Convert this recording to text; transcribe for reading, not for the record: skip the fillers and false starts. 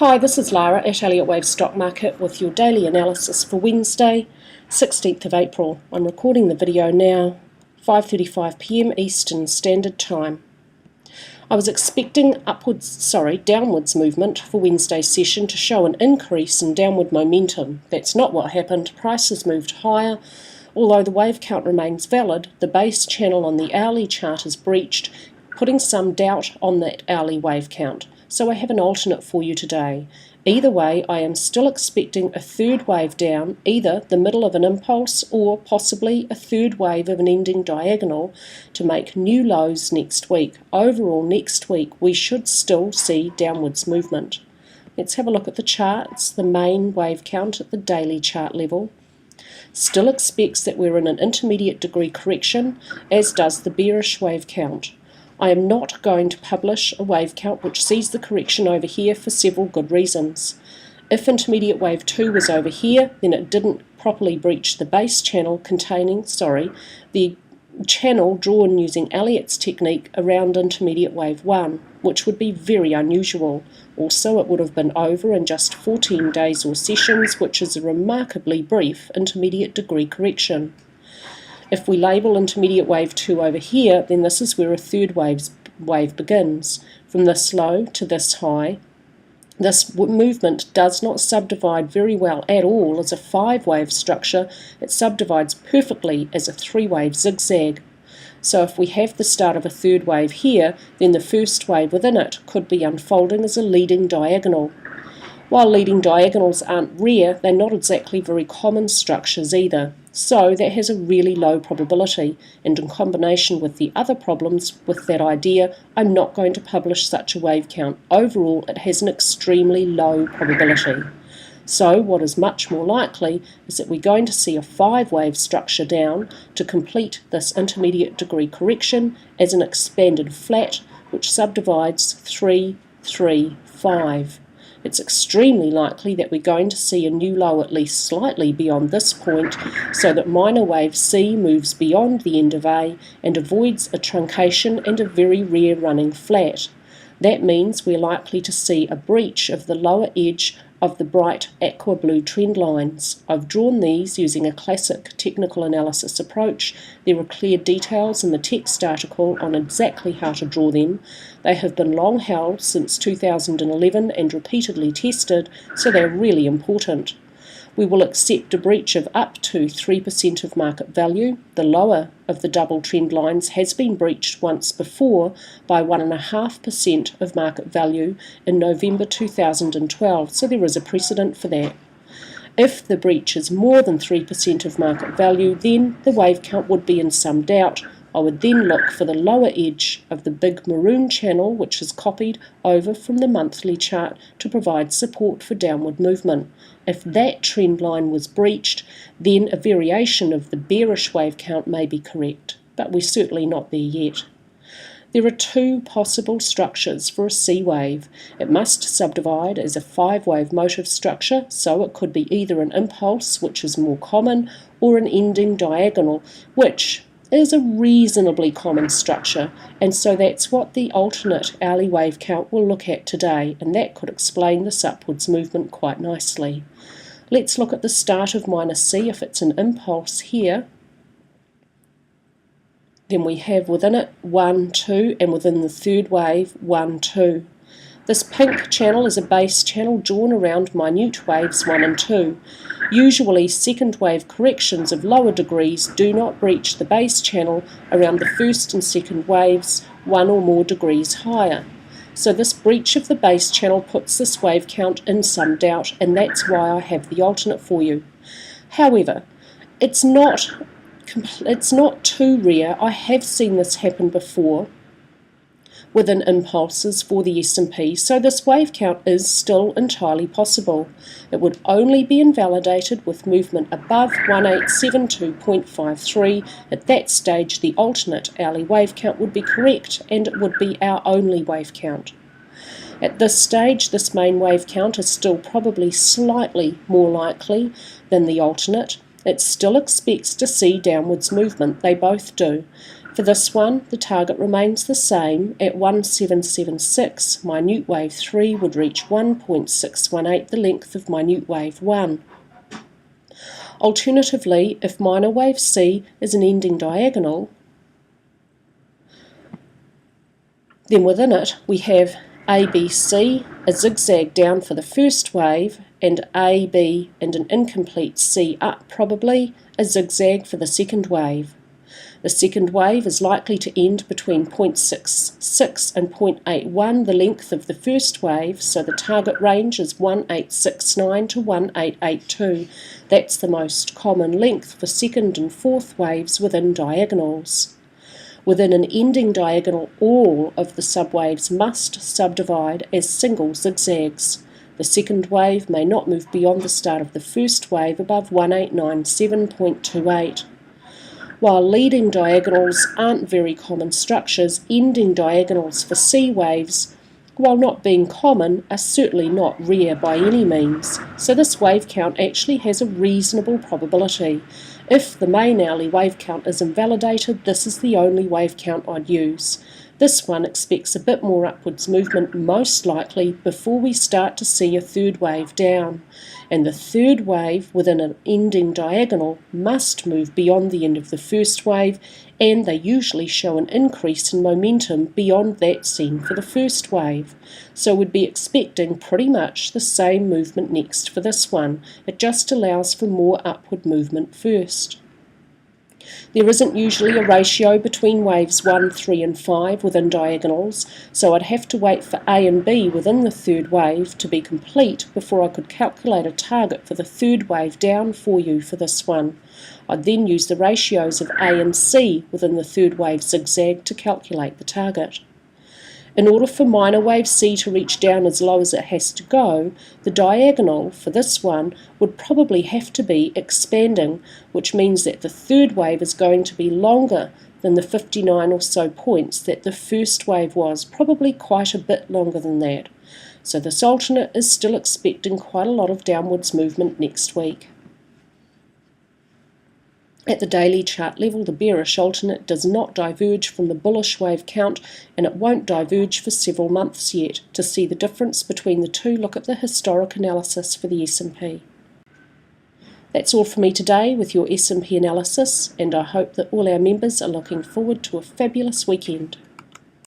Hi, this is Lara at Elliott Wave Stock Market with your daily analysis for Wednesday, 16th of April. I'm recording the video now, 5:35 p.m. Eastern Standard Time. I was expecting downwards movement for Wednesday's session to show an increase in downward momentum. That's not what happened. Prices moved higher. Although the wave count remains valid, the base channel on the hourly chart is breached, putting some doubt on that hourly wave count. So I have an alternate for you today. Either way, I am still expecting a third wave down, either the middle of an impulse or possibly a third wave of an ending diagonal to make new lows next week. Overall, next week we should still see downwards movement. Let's have a look at the charts. The main wave count at the daily chart level still expects that we're in an intermediate degree correction, as does the bearish wave count. I am not going to publish a wave count which sees the correction over here for several good reasons. If intermediate wave 2 was over here, then it didn't properly breach the base channel containing, the channel drawn using Elliott's technique around intermediate wave 1, which would be very unusual. Also, it would have been over in just 14 days or sessions, which is a remarkably brief intermediate degree correction. If we label intermediate wave 2 over here, then this is where a third wave begins. From this low to this high, this movement does not subdivide very well at all as a 5-wave structure. It subdivides perfectly as a 3-wave zigzag. So if we have the start of a third wave here, then the first wave within it could be unfolding as a leading diagonal. While leading diagonals aren't rare, they're not exactly very common structures either. So that has a really low probability, and in combination with the other problems with that idea, I'm not going to publish such a wave count. Overall, it has an extremely low probability. So what is much more likely is that we're going to see a 5-wave structure down to complete this intermediate degree correction as an expanded flat, which subdivides 3, 3, 5. It's extremely likely that we're going to see a new low at least slightly beyond this point, so that minor wave C moves beyond the end of A and avoids a truncation and a very rare running flat. That means we're likely to see a breach of the lower edge of the bright aqua blue trend lines. I've drawn these using a classic technical analysis approach. There are clear details in the text article on exactly how to draw them. They have been long held since 2011 and repeatedly tested, so they're really important. We will accept a breach of up to 3% of market value. The lower of the double trend lines has been breached once before by 1.5% of market value in November 2012, so there is a precedent for that. If the breach is more than 3% of market value, then the wave count would be in some doubt. I would then look for the lower edge of the big maroon channel, which is copied over from the monthly chart to provide support for downward movement. If that trend line was breached, then a variation of the bearish wave count may be correct, but we're certainly not there yet. There are 2 possible structures for a C wave. It must subdivide as a 5-wave motive structure, so it could be either an impulse, which is more common, or an ending diagonal, which is a reasonably common structure, and so that's what the alternate hourly wave count will look at today, and that could explain this upwards movement quite nicely. Let's look at the start of minus C. If it's an impulse here, then we have within it 1, 2, and within the third wave 1, 2. This pink channel is a base channel drawn around minute waves 1 and 2. Usually second wave corrections of lower degrees do not breach the base channel around the first and second waves 1 or more degrees higher. So this breach of the base channel puts this wave count in some doubt, and that's why I have the alternate for you. However, it's not too rare. I have seen this happen before within impulses for the S&P, so this wave count is still entirely possible. It would only be invalidated with movement above 1872.53. At that stage, the alternate hourly wave count would be correct, and it would be our only wave count. At this stage, this main wave count is still probably slightly more likely than the alternate. It still expects to see downwards movement, they both do. For this one, the target remains the same. At 1776, minute wave 3 would reach 1.618, the length of minute wave 1. Alternatively, if minor wave C is an ending diagonal, then within it we have ABC, a zigzag down for the first wave, and AB and an incomplete C up, probably a zigzag for the second wave. The second wave is likely to end between 0.66 and 0.81, the length of the first wave, so the target range is 1869 to 1882. That's the most common length for second and fourth waves within diagonals. Within an ending diagonal, all of the subwaves must subdivide as single zigzags. The second wave may not move beyond the start of the first wave above 1897.28. While leading diagonals aren't very common structures, ending diagonals for C waves, while not being common, are certainly not rare by any means. So this wave count actually has a reasonable probability. If the main hourly wave count is invalidated, this is the only wave count I'd use. This one expects a bit more upwards movement, most likely, before we start to see a third wave down. And the third wave within an ending diagonal must move beyond the end of the first wave, and they usually show an increase in momentum beyond that seen for the first wave. So we'd be expecting pretty much the same movement next for this one. It just allows for more upward movement first. There isn't usually a ratio between waves 1, 3 and 5 within diagonals, so I'd have to wait for A and B within the third wave to be complete before I could calculate a target for the third wave down for you for this one. I'd then use the ratios of A and C within the third wave zigzag to calculate the target. In order for minor wave C to reach down as low as it has to go, the diagonal for this one would probably have to be expanding, which means that the third wave is going to be longer than the 59 or so points that the first wave was, probably quite a bit longer than that. So this alternate is still expecting quite a lot of downwards movement next week. At the daily chart level, the bearish alternate does not diverge from the bullish wave count, and it won't diverge for several months yet. To see the difference between the two, look at the historic analysis for the S&P. That's all for me today with your S&P analysis, and I hope that all our members are looking forward to a fabulous weekend.